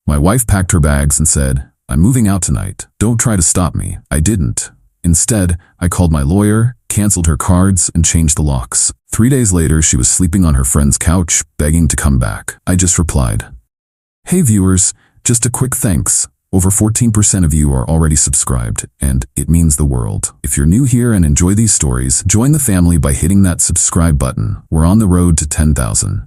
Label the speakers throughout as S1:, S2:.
S1: My wife packed her bags and said, "I'm moving out tonight. Don't try to stop me." I didn't. Instead, I called my lawyer, canceled her cards, and changed the locks. 3 days later, she was sleeping on her friend's couch, begging to come back. I just replied, "Hey viewers, just a quick thanks. Over 14% of you are already subscribed, and it means the world. If you're new here and enjoy these stories, join the family by hitting that subscribe button. We're on the road to 10,000.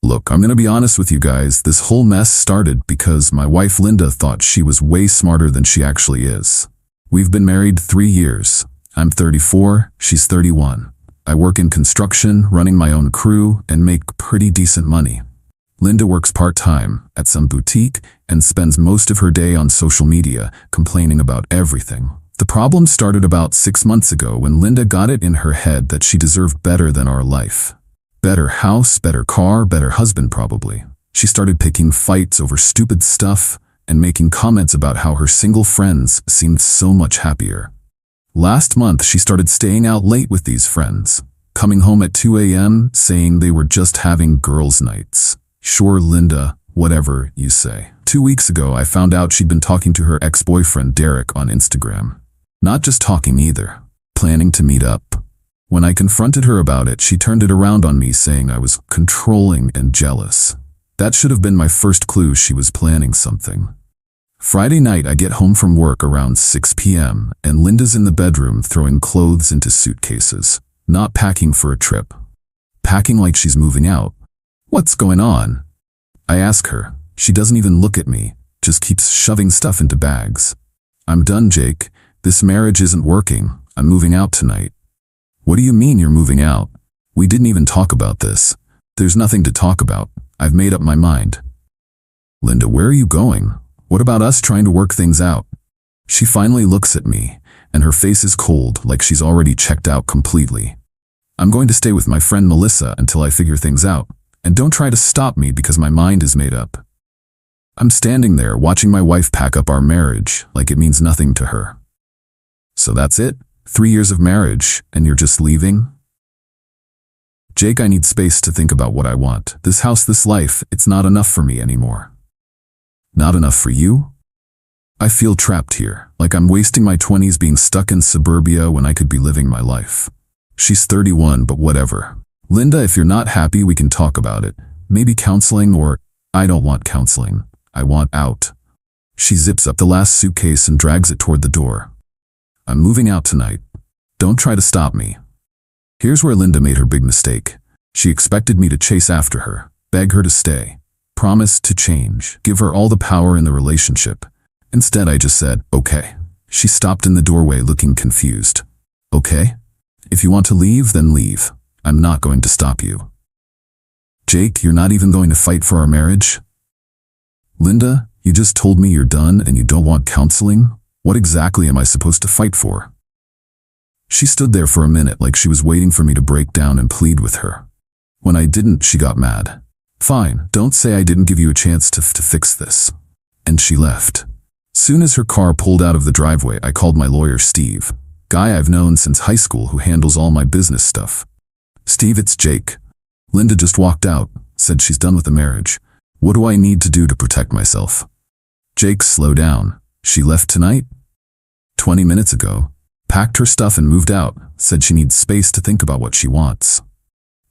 S1: Look, I'm gonna be honest with you guys, this whole mess started because my wife Linda thought she was way smarter than she actually is. We've been married 3 years. I'm 34, she's 31. I work in construction, running my own crew, and make pretty decent money. Linda works part-time at some boutique and spends most of her day on social media, complaining about everything. The problem started about 6 months ago when Linda got it in her head that she deserved better than our life. Better house, better car, better husband probably. She started picking fights over stupid stuff and making comments about how her single friends seemed so much happier. Last month, she started staying out late with these friends, coming home at 2 a.m. saying they were just having girls' nights. Sure, Linda, whatever you say. 2 weeks ago, I found out she'd been talking to her ex-boyfriend Derek on Instagram. Not just talking either, planning to meet up. When I confronted her about it, she turned it around on me saying I was controlling and jealous. That should have been my first clue she was planning something. Friday night, I get home from work around 6 p.m. and Linda's in the bedroom throwing clothes into suitcases, not packing for a trip. Packing like she's moving out. What's going on? I ask her. She doesn't even look at me, just keeps shoving stuff into bags. I'm done, Jake. This marriage isn't working. I'm moving out tonight. What do you mean you're moving out? We didn't even talk about this. There's nothing to talk about. I've made up my mind. Linda, where are you going? What about us trying to work things out? She finally looks at me, and her face is cold, like she's already checked out completely. I'm going to stay with my friend Melissa until I figure things out. And don't try to stop me because my mind is made up. I'm standing there watching my wife pack up our marriage like it means nothing to her. So that's it? 3 years of marriage and you're just leaving? Jake, I need space to think about what I want. This house, this life, it's not enough for me anymore. Not enough for you? I feel trapped here, like I'm wasting my 20s being stuck in suburbia when I could be living my life. She's 31, but whatever. Linda, if you're not happy, we can talk about it. Maybe counseling, or I don't want counseling. I want out. She zips up the last suitcase and drags it toward the door. I'm moving out tonight. Don't try to stop me. Here's where Linda made her big mistake. She expected me to chase after her, beg her to stay, promise to change, give her all the power in the relationship. Instead, I just said, okay. She stopped in the doorway looking confused. Okay? If you want to leave, then leave. I'm not going to stop you. Jake, you're not even going to fight for our marriage? Linda, you just told me you're done and you don't want counseling? What exactly am I supposed to fight for? She stood there for a minute like she was waiting for me to break down and plead with her. When I didn't, she got mad. Fine, don't say I didn't give you a chance to fix this. And she left. Soon as her car pulled out of the driveway, I called my lawyer Steve, guy I've known since high school who handles all my business stuff. Steve, it's Jake. Linda just walked out, said she's done with the marriage. What do I need to do to protect myself? Jake, slow down. She left tonight? 20 minutes ago. Packed her stuff and moved out, said she needs space to think about what she wants.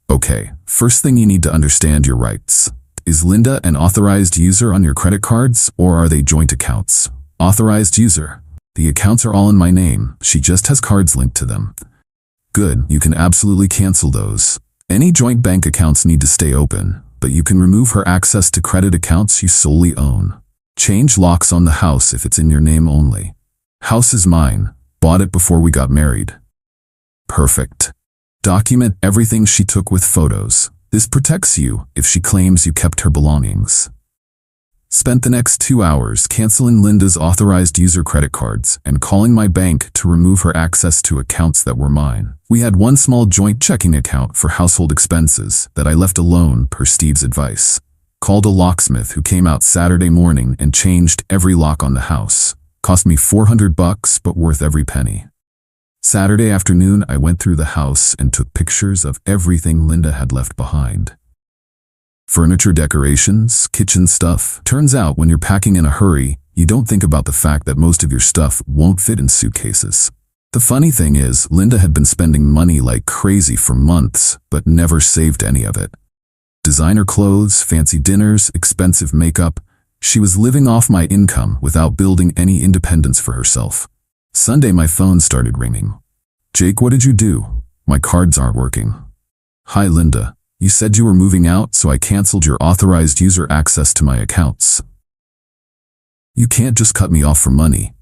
S1: Okay, first thing you need to understand your rights. Is Linda an authorized user on your credit cards, or are they joint accounts? Authorized user. The accounts are all in my name. She just has cards linked to them. Good, you can absolutely cancel those. Any joint bank accounts need to stay open, but you can remove her access to credit accounts you solely own. Change locks on the house if it's in your name only. House is mine. Bought it before we got married. Perfect. Document everything she took with photos. This protects you if she claims you kept her belongings. Spent the next 2 hours canceling Linda's authorized user credit cards and calling my bank to remove her access to accounts that were mine. We had one small joint checking account for household expenses that I left alone per Steve's advice. Called a locksmith who came out Saturday morning and changed every lock on the house. Cost me $400, but worth every penny. Saturday afternoon, I went through the house and took pictures of everything Linda had left behind. Furniture decorations, kitchen stuff. Turns out when you're packing in a hurry, you don't think about the fact that most of your stuff won't fit in suitcases. The funny thing is, Linda had been spending money like crazy for months, but never saved any of it. Designer clothes, fancy dinners, expensive makeup. She was living off my income without building any independence for herself. Sunday, my phone started ringing. Jake, what did you do? My cards aren't working. Hi, Linda. You said you were moving out, so I canceled your authorized user access to my accounts. You can't just cut me off for money.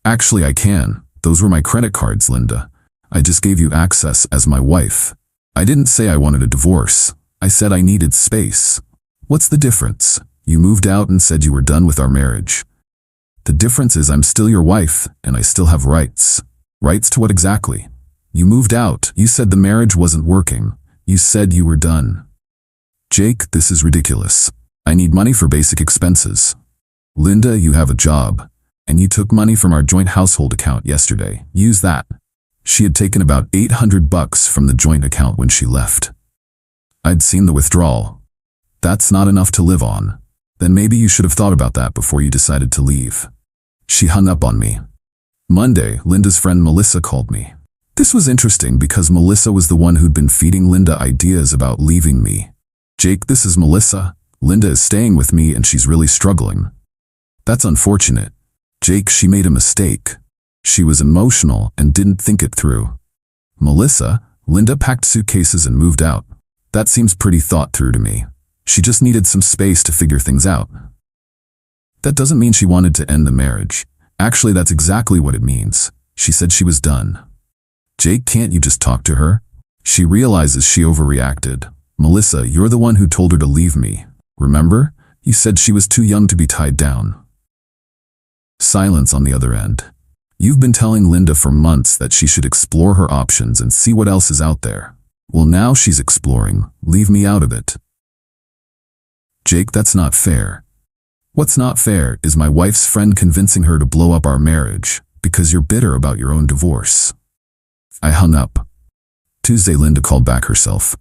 S1: Actually, I can. Those were my credit cards, Linda. I just gave you access as my wife. I didn't say I wanted a divorce. I said I needed space. What's the difference? You moved out and said you were done with our marriage. The difference is I'm still your wife, and I still have rights. Rights to what exactly? You moved out. You said the marriage wasn't working. You said you were done. Jake, this is ridiculous. I need money for basic expenses. Linda, you have a job, and you took money from our joint household account yesterday. Use that. She had taken about $800 from the joint account when she left. I'd seen the withdrawal. That's not enough to live on. Then maybe you should have thought about that before you decided to leave. She hung up on me. Monday, Linda's friend Melissa called me. This was interesting because Melissa was the one who'd been feeding Linda ideas about leaving me. Jake, this is Melissa. Linda is staying with me and she's really struggling. That's unfortunate. Jake, she made a mistake. She was emotional and didn't think it through. Melissa, Linda packed suitcases and moved out. That seems pretty thought through to me. She just needed some space to figure things out. That doesn't mean she wanted to end the marriage. Actually, that's exactly what it means. She said she was done. Jake, can't you just talk to her? She realizes she overreacted. Melissa, you're the one who told her to leave me. Remember? You said she was too young to be tied down. Silence on the other end. You've been telling Linda for months that she should explore her options and see what else is out there. Well, now she's exploring. Leave me out of it. Jake, that's not fair. What's not fair is my wife's friend convincing her to blow up our marriage because you're bitter about your own divorce. I hung up. Tuesday, Linda called back herself.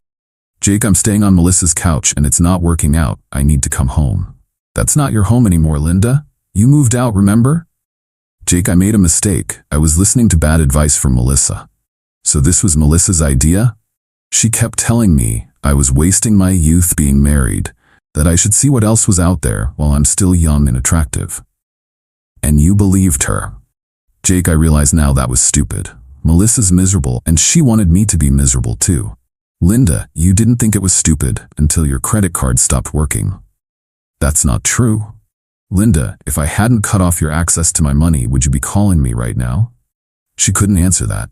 S1: Jake, I'm staying on Melissa's couch and it's not working out. I need to come home. That's not your home anymore, Linda. You moved out, remember? Jake, I made a mistake. I was listening to bad advice from Melissa. So this was Melissa's idea? She kept telling me I was wasting my youth being married, that I should see what else was out there while I'm still young and attractive. And you believed her. Jake, I realize now that was stupid. Melissa's miserable and she wanted me to be miserable too. Linda, you didn't think it was stupid until your credit card stopped working. That's not true. Linda, if I hadn't cut off your access to my money, would you be calling me right now? She couldn't answer that.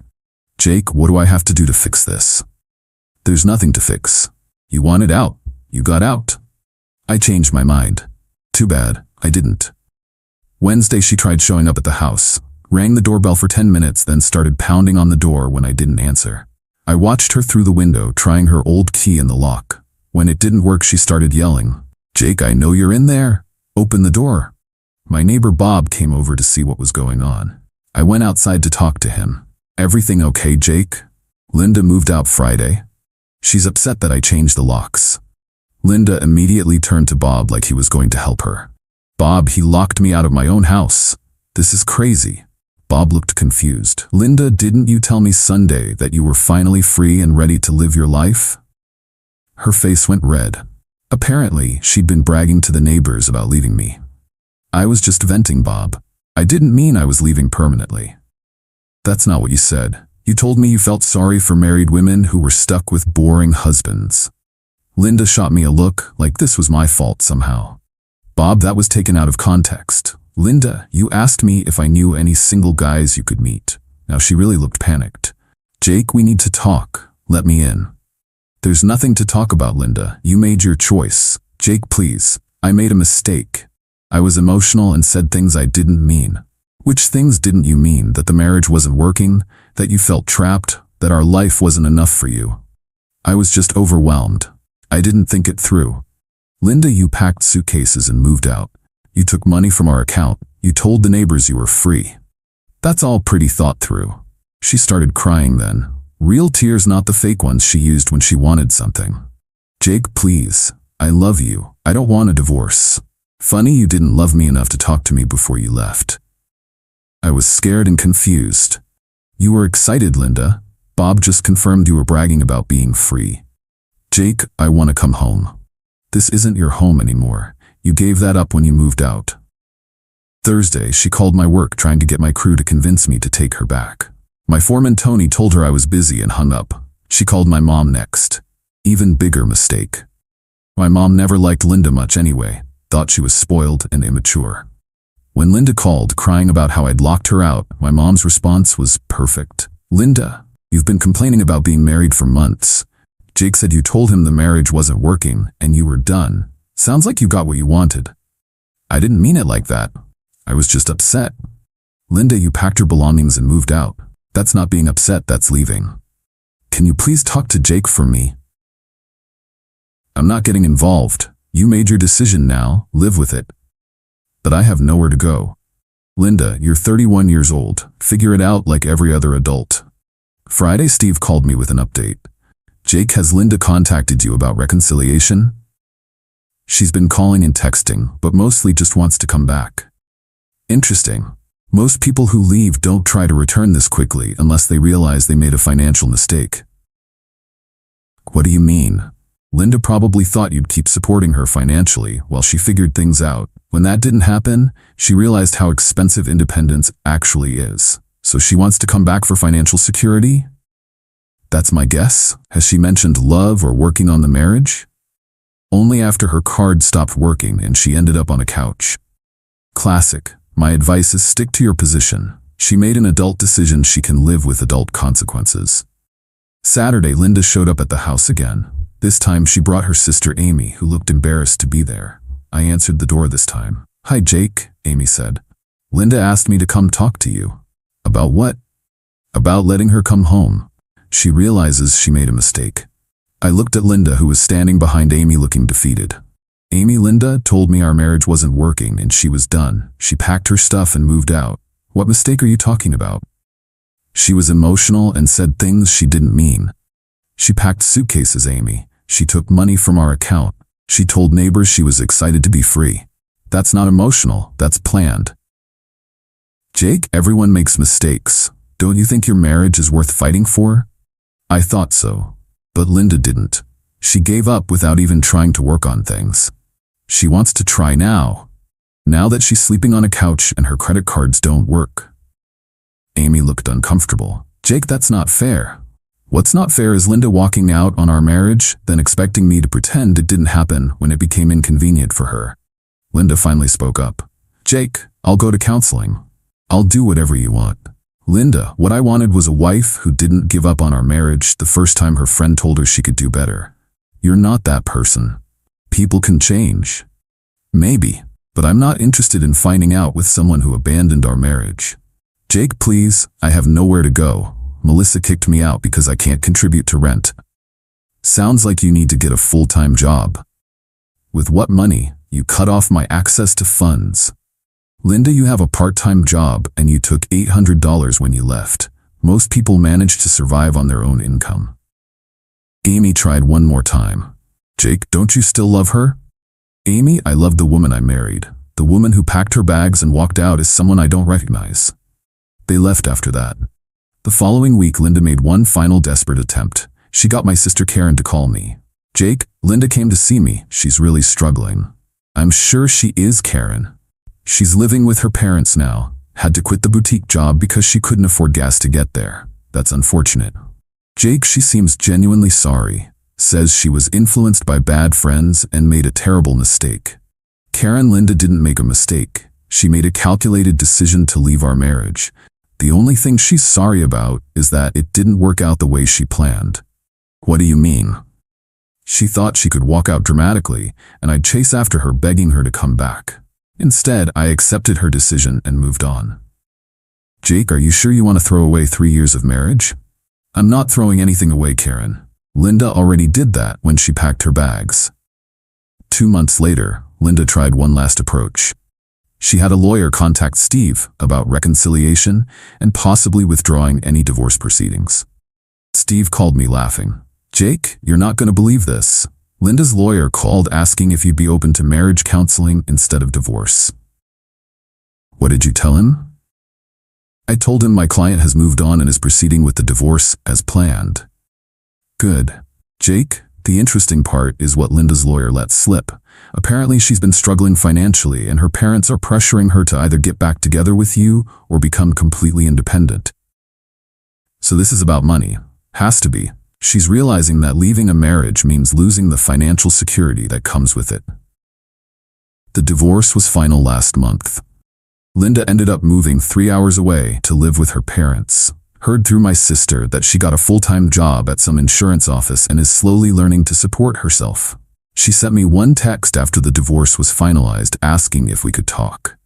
S1: Jake, what do I have to do to fix this? There's nothing to fix. You wanted out. You got out. I changed my mind. Too bad, I didn't. Wednesday, she tried showing up at the house, rang the doorbell for 10 minutes, then started pounding on the door when I didn't answer. I watched her through the window, trying her old key in the lock. When it didn't work, she started yelling, Jake, I know you're in there. Open the door. My neighbor Bob came over to see what was going on. I went outside to talk to him. Everything okay, Jake? Linda moved out Friday. She's upset that I changed the locks. Linda immediately turned to Bob like he was going to help her. Bob, he locked me out of my own house. This is crazy. Bob looked confused. Linda, didn't you tell me Sunday that you were finally free and ready to live your life? Her face went red. Apparently, she'd been bragging to the neighbors about leaving me. I was just venting, Bob. I didn't mean I was leaving permanently. That's not what you said. You told me you felt sorry for married women who were stuck with boring husbands. Linda shot me a look like this was my fault somehow. Bob, that was taken out of context. Linda, you asked me if I knew any single guys you could meet. Now she really looked panicked. Jake, we need to talk. Let me in. There's nothing to talk about, Linda. You made your choice. Jake, please. I made a mistake. I was emotional and said things I didn't mean. Which things didn't you mean? That the marriage wasn't working? That you felt trapped? That our life wasn't enough for you? I was just overwhelmed. I didn't think it through. Linda, you packed suitcases and moved out. You took money from our account. You told the neighbors you were free. That's all pretty thought through. She started crying then. Real tears, not the fake ones she used when she wanted something. Jake, please. I love you. I don't want a divorce. Funny you didn't love me enough to talk to me before you left. I was scared and confused. You were excited, Linda. Bob just confirmed you were bragging about being free. Jake, I want to come home. This isn't your home anymore. You gave that up when you moved out. Thursday, she called my work trying to get my crew to convince me to take her back. My foreman Tony told her I was busy and hung up. She called my mom next. Even bigger mistake. My mom never liked Linda much anyway, thought she was spoiled and immature. When Linda called, crying about how I'd locked her out, my mom's response was perfect. Linda, you've been complaining about being married for months. Jake said you told him the marriage wasn't working and you were done. Sounds like you got what you wanted. I didn't mean it like that. I was just upset. Linda, you packed your belongings and moved out. That's not being upset, that's leaving. Can you please talk to Jake for me? I'm not getting involved. You made your decision now, live with it. But I have nowhere to go. Linda, you're 31 years old. Figure it out like every other adult. Friday, Steve called me with an update. Jake, has Linda contacted you about reconciliation? She's been calling and texting, but mostly just wants to come back. Interesting. Most people who leave don't try to return this quickly unless they realize they made a financial mistake. What do you mean? Linda probably thought you'd keep supporting her financially while she figured things out. When that didn't happen, she realized how expensive independence actually is. So she wants to come back for financial security? That's my guess. Has she mentioned love or working on the marriage? Only after her card stopped working and she ended up on a couch. Classic. My advice is stick to your position. She made an adult decision, she can live with adult consequences. Saturday, Linda showed up at the house again. This time she brought her sister Amy, who looked embarrassed to be there. I answered the door this time. Hi Jake, Amy said. Linda asked me to come talk to you. About what? About letting her come home. She realizes she made a mistake. I looked at Linda, who was standing behind Amy looking defeated. Amy, Linda told me our marriage wasn't working and she was done. She packed her stuff and moved out. What mistake are you talking about? She was emotional and said things she didn't mean. She packed suitcases, Amy. She took money from our account. She told neighbors she was excited to be free. That's not emotional, that's planned. Jake, everyone makes mistakes. Don't you think your marriage is worth fighting for? I thought so. But Linda didn't. She gave up without even trying to work on things. She wants to try now. Now that she's sleeping on a couch and her credit cards don't work. Amy looked uncomfortable. Jake, that's not fair. What's not fair is Linda walking out on our marriage, then expecting me to pretend it didn't happen when it became inconvenient for her. Linda finally spoke up. Jake, I'll go to counseling. I'll do whatever you want. Linda, what I wanted was a wife who didn't give up on our marriage the first time her friend told her she could do better. You're not that person. People can change. Maybe, but I'm not interested in finding out with someone who abandoned our marriage. Jake, please, I have nowhere to go. Melissa kicked me out because I can't contribute to rent. Sounds like you need to get a full-time job. With what money? You cut off my access to funds. Linda, you have a part-time job and you took $800 when you left. Most people manage to survive on their own income. Amy tried one more time. Jake, don't you still love her? Amy, I love the woman I married. The woman who packed her bags and walked out is someone I don't recognize. They left after that. The following week, Linda made one final desperate attempt. She got my sister Karen to call me. Jake, Linda came to see me. She's really struggling. I'm sure she is, Karen. She's living with her parents now. Had to quit the boutique job because she couldn't afford gas to get there. That's unfortunate. Jake, she seems genuinely sorry. Says she was influenced by bad friends and made a terrible mistake. Karen, Linda didn't make a mistake. She made a calculated decision to leave our marriage. The only thing she's sorry about is that it didn't work out the way she planned. What do you mean? She thought she could walk out dramatically, and I'd chase after her begging her to come back. Instead, I accepted her decision and moved on. Jake, are you sure you want to throw away 3 years of marriage? I'm not throwing anything away, Karen. Linda already did that when she packed her bags. 2 months later, Linda tried one last approach. She had a lawyer contact Steve about reconciliation and possibly withdrawing any divorce proceedings. Steve called me laughing. Jake, you're not going to believe this. Linda's lawyer called asking if you'd be open to marriage counseling instead of divorce. What did you tell him? I told him my client has moved on and is proceeding with the divorce as planned. Good. Jake, the interesting part is what Linda's lawyer let slip. Apparently she's been struggling financially and her parents are pressuring her to either get back together with you or become completely independent. So this is about money. Has to be. She's realizing that leaving a marriage means losing the financial security that comes with it. The divorce was final last month. Linda ended up moving 3 hours away to live with her parents. Heard through my sister that she got a full-time job at some insurance office and is slowly learning to support herself. She sent me one text after the divorce was finalized asking if we could talk.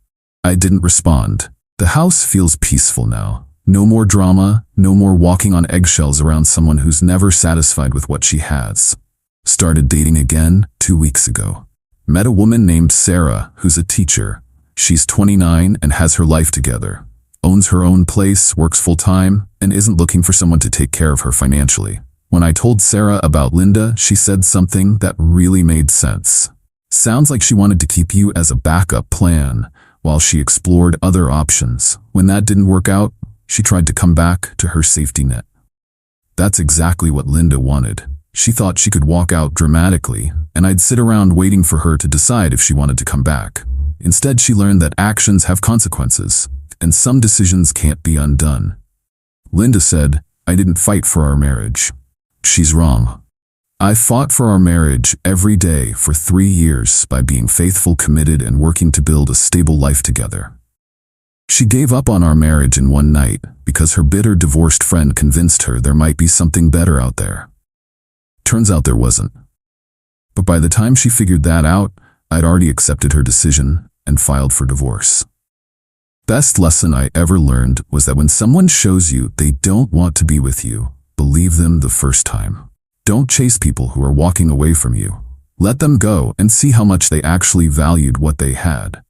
S1: I didn't respond. The house feels peaceful now. No more drama, no more walking on eggshells around someone who's never satisfied with what she has. Started dating again 2 weeks ago. Met a woman named Sarah who's a teacher. She's 29 and has her life together. Owns her own place, works full-time, and isn't looking for someone to take care of her financially. When I told Sarah about Linda, she said something that really made sense. Sounds like she wanted to keep you as a backup plan while she explored other options. When that didn't work out, she tried to come back to her safety net. That's exactly what Linda wanted. She thought she could walk out dramatically, and I'd sit around waiting for her to decide if she wanted to come back. Instead, she learned that actions have consequences, and some decisions can't be undone. Linda said, "I didn't fight for our marriage." She's wrong. I fought for our marriage every day for 3 years by being faithful, committed, and working to build a stable life together. She gave up on our marriage in one night because her bitter divorced friend convinced her there might be something better out there. Turns out there wasn't. But by the time she figured that out, I'd already accepted her decision and filed for divorce. Best lesson I ever learned was that when someone shows you they don't want to be with you, believe them the first time. Don't chase people who are walking away from you. Let them go and see how much they actually valued what they had.